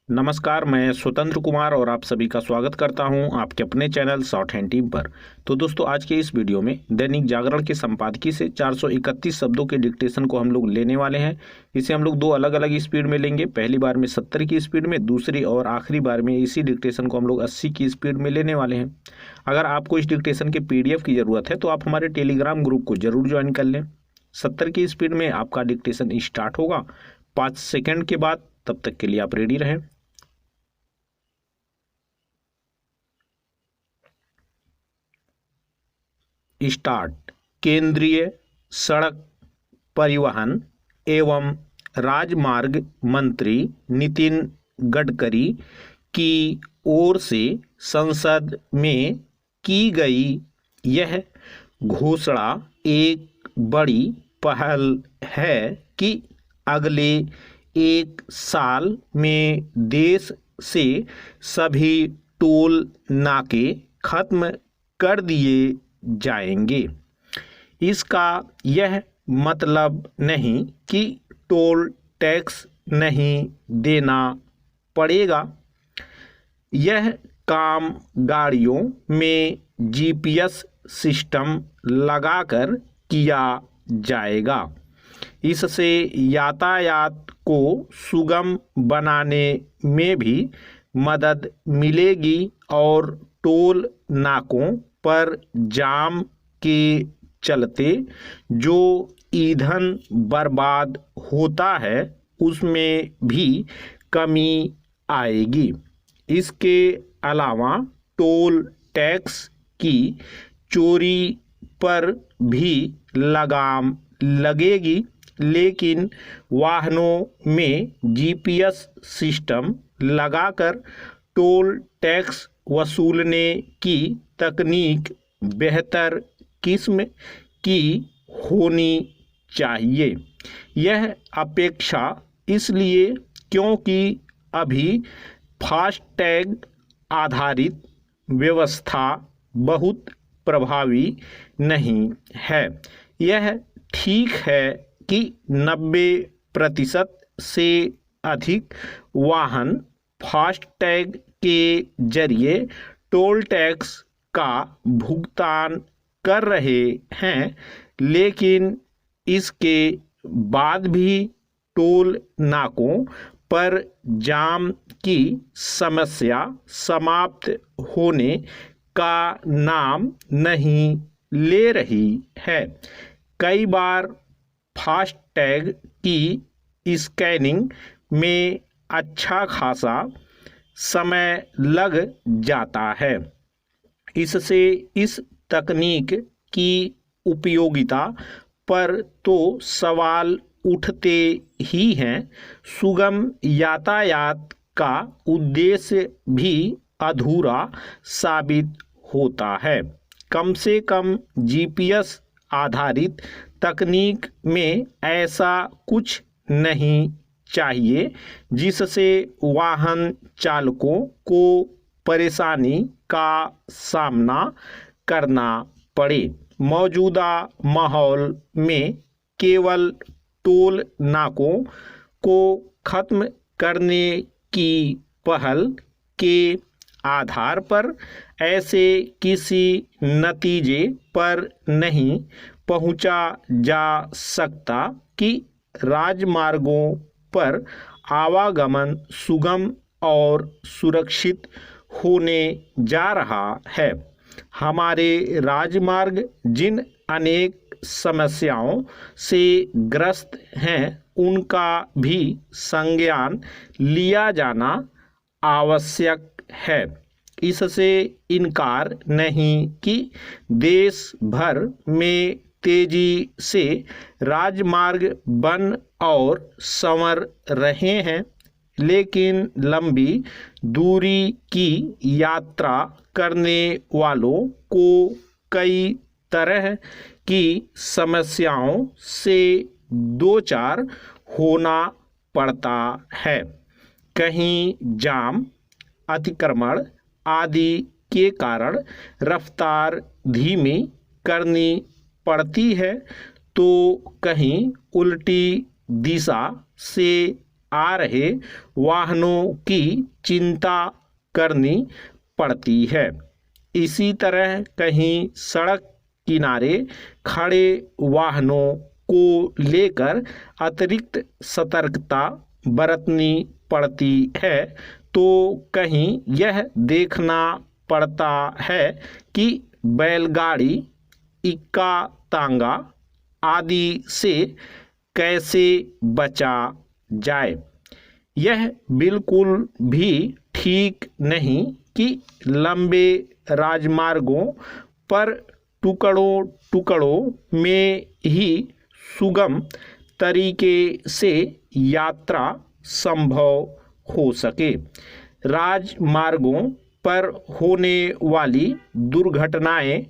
नमस्कार, मैं स्वतंत्र कुमार और आप सभी का स्वागत करता हूं आपके अपने चैनल शॉर्ट हैंड टीम पर। तो दोस्तों, आज के इस वीडियो में दैनिक जागरण के संपादकीय से 431 शब्दों के डिक्टेशन को हम लोग लेने वाले हैं। इसे हम लोग दो अलग अलग स्पीड में लेंगे। पहली बार में 70 की स्पीड में, दूसरी और आखिरी बार में इसी डिक्टेशन को हम लोग 80 की स्पीड में लेने वाले हैं। अगर आपको इस डिक्टेशन के PDF की ज़रूरत है तो आप हमारे टेलीग्राम ग्रुप को जरूर ज्वाइन कर लें। 70 की स्पीड में आपका डिक्टेशन स्टार्ट होगा 5 सेकेंड के बाद। तब तक के लिए आप रेडी रहें। स्टार्ट। केंद्रीय सड़क परिवहन एवं राजमार्ग मंत्री नितिन गडकरी की ओर से संसद में की गई यह घोषणा एक बड़ी पहल है कि अगले 1 साल में देश से सभी टोल नाके खत्म कर दिए जाएंगे। इसका यह मतलब नहीं कि टोल टैक्स नहीं देना पड़ेगा। यह काम गाड़ियों में GPS सिस्टम लगाकर किया जाएगा। इससे यातायात को सुगम बनाने में भी मदद मिलेगी और टोल नाकों पर जाम के चलते जो ईंधन बर्बाद होता है उसमें भी कमी आएगी। इसके अलावा टोल टैक्स की चोरी पर भी लगाम लगेगी, लेकिन वाहनों में GPS सिस्टम लगाकर टोल टैक्स वसूलने की तकनीक बेहतर किस्म की होनी चाहिए। यह अपेक्षा इसलिए क्योंकि अभी फास्टैग आधारित व्यवस्था बहुत प्रभावी नहीं है। यह ठीक है कि 90% से अधिक वाहन फास्टैग के जरिए टोल टैक्स का भुगतान कर रहे हैं, लेकिन इसके बाद भी टोल नाकों पर जाम की समस्या समाप्त होने का नाम नहीं ले रही है। कई बार फास्टैग की स्कैनिंग में अच्छा खासा समय लग जाता है। इससे इस तकनीक की उपयोगिता पर तो सवाल उठते ही हैं। सुगम यातायात का उद्देश्य भी अधूरा साबित होता है। कम से कम GPS आधारित तकनीक में ऐसा कुछ नहीं चाहिए जिससे वाहन चालकों को परेशानी का सामना करना पड़े। मौजूदा माहौल में केवल टोल नाकों को खत्म करने की पहल के आधार पर ऐसे किसी नतीजे पर नहीं पहुंचा जा सकता कि राजमार्गों पर आवागमन सुगम और सुरक्षित होने जा रहा है। हमारे राजमार्ग जिन अनेक समस्याओं से ग्रस्त हैं उनका भी संज्ञान लिया जाना आवश्यक है। इससे इनकार नहीं कि देश भर में तेजी से राजमार्ग बन और संवर रहे हैं, लेकिन लंबी दूरी की यात्रा करने वालों को कई तरह की समस्याओं से दो चार होना पड़ता है। कहीं जाम, अतिक्रमण आदि के कारण रफ्तार धीमी करनी पड़ती है, तो कहीं उल्टी दिशा से आ रहे वाहनों की चिंता करनी पड़ती है। इसी तरह कहीं सड़क किनारे खड़े वाहनों को लेकर अतिरिक्त सतर्कता बरतनी पड़ती है, तो कहीं यह देखना पड़ता है कि बैलगाड़ी, इक्का तांगा आदि से कैसे बचा जाए। यह बिल्कुल भी ठीक नहीं कि लंबे राजमार्गों पर टुकड़ों टुकड़ों में ही सुगम तरीके से यात्रा संभव हो सके। राजमार्गों पर होने वाली दुर्घटनाएं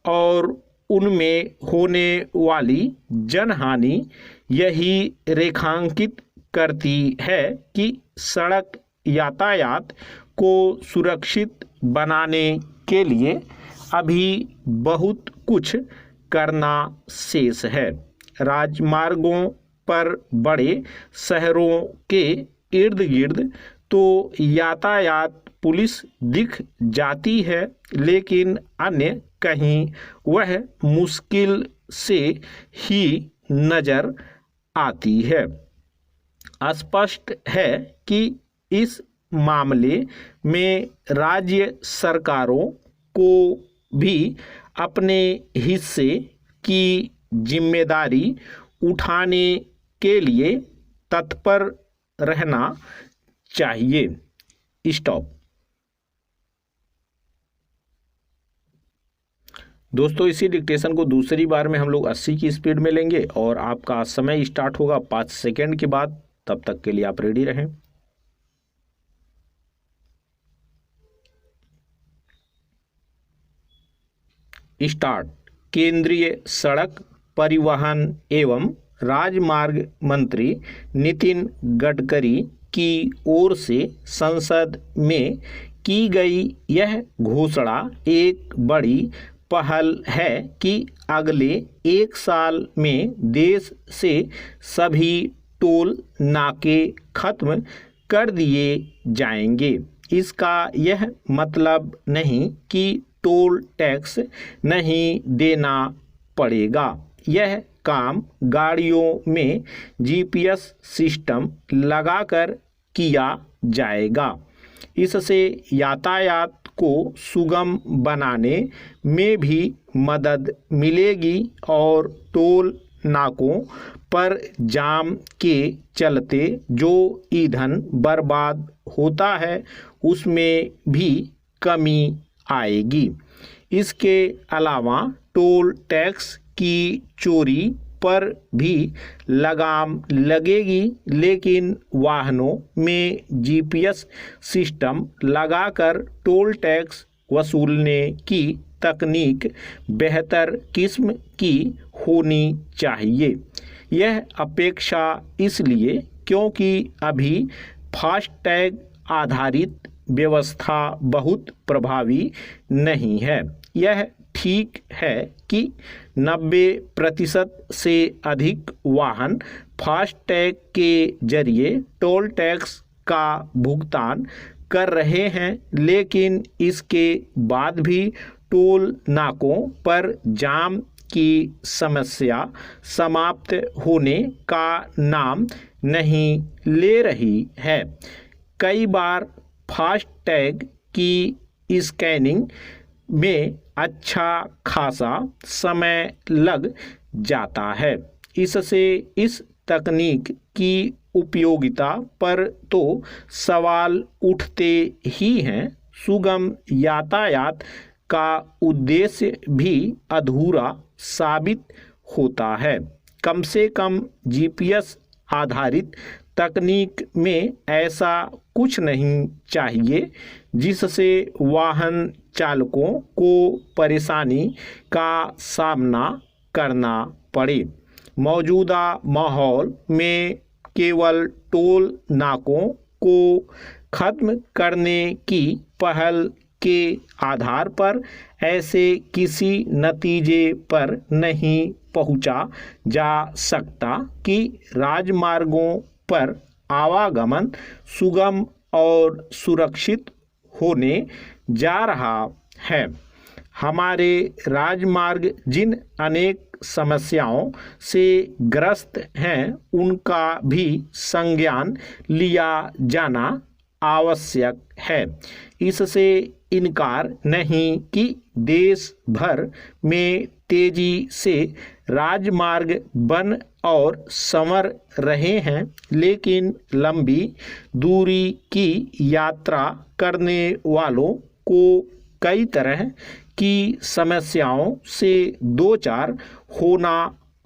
और उनमें होने वाली जनहानि यही रेखांकित करती है कि सड़क यातायात को सुरक्षित बनाने के लिए अभी बहुत कुछ करना शेष है। राजमार्गों पर बड़े शहरों के इर्द गिर्द तो यातायात पुलिस दिख जाती है, लेकिन अन्य कहीं वह मुश्किल से ही नजर आती है। स्पष्ट है कि इस मामले में राज्य सरकारों को भी अपने हिस्से की जिम्मेदारी उठाने के लिए तत्पर रहना चाहिए। स्टॉप। दोस्तों, इसी डिक्टेशन को दूसरी बार में हम लोग 80 की स्पीड में लेंगे और आपका समय स्टार्ट होगा 5 सेकेंड के बाद। तब तक के लिए आप रेडी रहें। स्टार्ट। केंद्रीय सड़क परिवहन एवं राजमार्ग मंत्री नितिन गडकरी की ओर से संसद में की गई यह घोषणा एक बड़ी पहल है कि अगले 1 साल में देश से सभी टोल नाके खत्म कर दिए जाएंगे। इसका यह मतलब नहीं कि टोल टैक्स नहीं देना पड़ेगा। यह काम गाड़ियों में जीपीएस सिस्टम लगाकर किया जाएगा। इससे यातायात को सुगम बनाने में भी मदद मिलेगी और टोल नाकों पर जाम के चलते जो ईंधन बर्बाद होता है उसमें भी कमी आएगी। इसके अलावा टोल टैक्स की चोरी पर भी लगाम लगेगी, लेकिन वाहनों में जीपीएस सिस्टम लगाकर टोल टैक्स वसूलने की तकनीक बेहतर किस्म की होनी चाहिए। यह अपेक्षा इसलिए क्योंकि अभी फास्टैग आधारित व्यवस्था बहुत प्रभावी नहीं है। यह ठीक है कि 90% से अधिक वाहन फास्टैग के जरिए टोल टैक्स का भुगतान कर रहे हैं, लेकिन इसके बाद भी टोल नाकों पर जाम की समस्या समाप्त होने का नाम नहीं ले रही है। कई बार फास्टैग की स्कैनिंग में अच्छा खासा समय लग जाता है। इससे इस तकनीक की उपयोगिता पर तो सवाल उठते ही हैं। सुगम यातायात का उद्देश्य भी अधूरा साबित होता है। कम से कम जीपीएस आधारित तकनीक में ऐसा कुछ नहीं चाहिए जिससे वाहन चालकों को परेशानी का सामना करना पड़े। मौजूदा माहौल में केवल टोल नाकों को खत्म करने की पहल के आधार पर ऐसे किसी नतीजे पर नहीं पहुंचा जा सकता कि राजमार्गों पर आवागमन सुगम और सुरक्षित होने जा रहा है। हमारे राजमार्ग जिन अनेक समस्याओं से ग्रस्त हैं, उनका भी संज्ञान लिया जाना आवश्यक है। इससे इनकार नहीं कि देश भर में तेजी से राजमार्ग बन और संवर रहे हैं, लेकिन लंबी दूरी की यात्रा करने वालों को कई तरह की समस्याओं से दो चार होना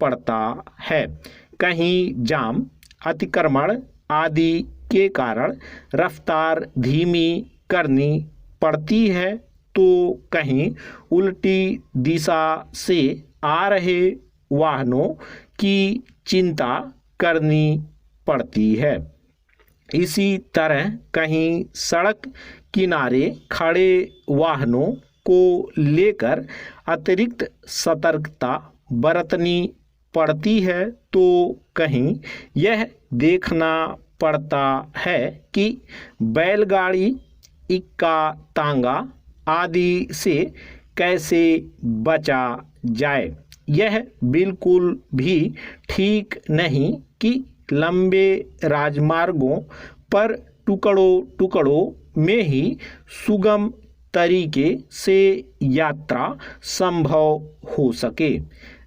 पड़ता है। कहीं जाम, अतिक्रमण आदि के कारण रफ्तार धीमी करनी पड़ती है, तो कहीं उल्टी दिशा से आ रहे वाहनों की चिंता करनी पड़ती है। इसी तरह कहीं सड़क किनारे खड़े वाहनों को लेकर अतिरिक्त सतर्कता बरतनी पड़ती है, तो कहीं यह देखना पड़ता है कि बैलगाड़ी, इक्का तांगा आदि से कैसे बचा जाए। यह बिल्कुल भी ठीक नहीं कि लंबे राजमार्गों पर टुकड़ों टुकड़ों में ही सुगम तरीके से यात्रा संभव हो सके।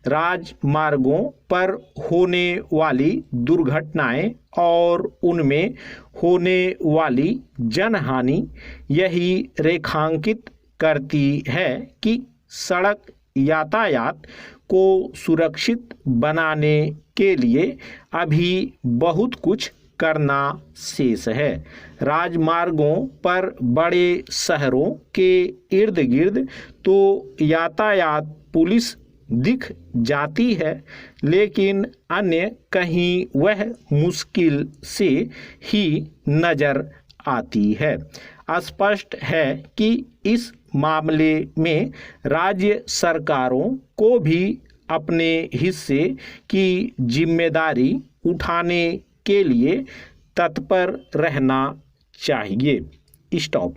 राजमार्गों पर होने वाली दुर्घटनाएं और उनमें होने वाली जनहानि यही रेखांकित करती है कि सड़क यातायात को सुरक्षित बनाने के लिए अभी बहुत कुछ करना शेष है। राजमार्गों पर बड़े शहरों के इर्द गिर्द तो यातायात पुलिस दिख जाती है, लेकिन अन्य कहीं वह मुश्किल से ही नजर आती है। स्पष्ट है कि इस मामले में राज्य सरकारों को भी अपने हिस्से की जिम्मेदारी उठाने के लिए तत्पर रहना चाहिए। स्टॉप।